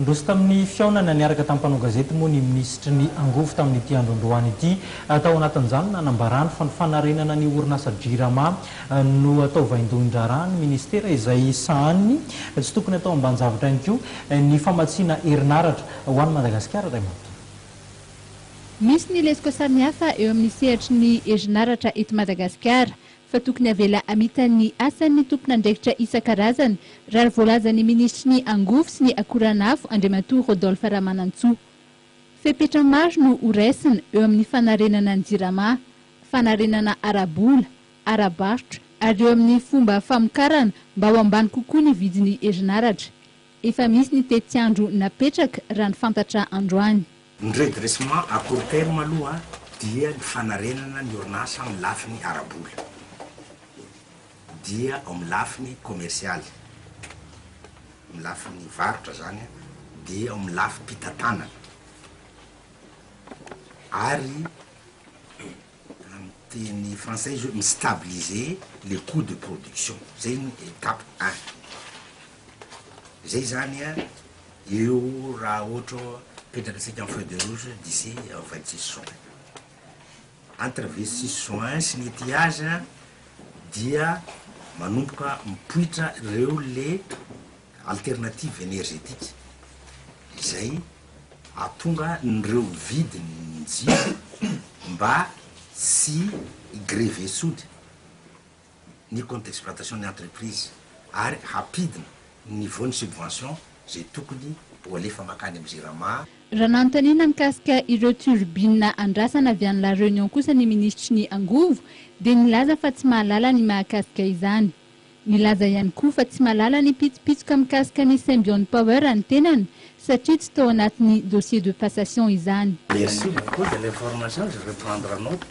Ndrozy tamin'ny fiaonana niaraka tamin'ny mpanao gazety moa ny ministry ny angovo tamin'ity androandroany ity tao anatin'izany nanambarany fa ny fanarenana ny orinasa JIRAMA no atao vaindohan-draharaha ny ministera izay sahaniny tsy tokony atao ambanin-javatra ihany koa ny famatsiana herinaratra ho an'ny Madagasikara Raymond. Misy ny lesika samihafa eo amin'ny sehatry ny herinaratra eto Madagasikara fa tokony avela amitan'ny asan'ny tompon'andraikitra isan-karazany raha voalazan'ny ministry ny angovo sy ny akoranafo Andriamatoa Rodolphe Ramanantsoa. Fepetra maro no horaisiny eo amin'ny fanarenana ny JIRAMA, fanarenana arabola, arabarotra ary eo amin'ny fomba famokarana mba ho ambany kokoa ny vidin'ny herinaratra. Efa misy ny tetiandro napetraka raha ny fantatra androany. Ny redressement à court terme aloha dia ny fanarenana ny orinasa amin'ny lafiny arabola, dia amin'ny lafiny komersialy, amin'ny lafiny varotra zany, dia amin'ny lafiny mpitantanana ary amin'ny teny français mi stabiliser les coûts de production. Zay ny étape 1. Zay zany eo raha ohatra petraka asika amin'ny feuille de route d'ici 26 juin. Entre 26 juin sy ny étiage dia manomboka mipoitra ireo le alternative énergétique izay atonga nireo vidiny jiro mba sy greve sody ny compte d'exploitation ny entreprise ary hapidina niveau ny subvention zay tokony ho alefa makany amin'ny JIRAMA. Raha nanontaniana mikasika ireo turbine andrasana avy any La Réunion kosa ny ministry ny angovo dia nilaza fa tsy mahalala ny mahakasika izany. Nilaza ihany koa fa tsy mahalala ny pitsopitsoka mikasika ny Symbion Power ny tenany satria tsy tao anatin'ny dossier de passation izany. Merci beaucoup de l'information, je vais prendre note.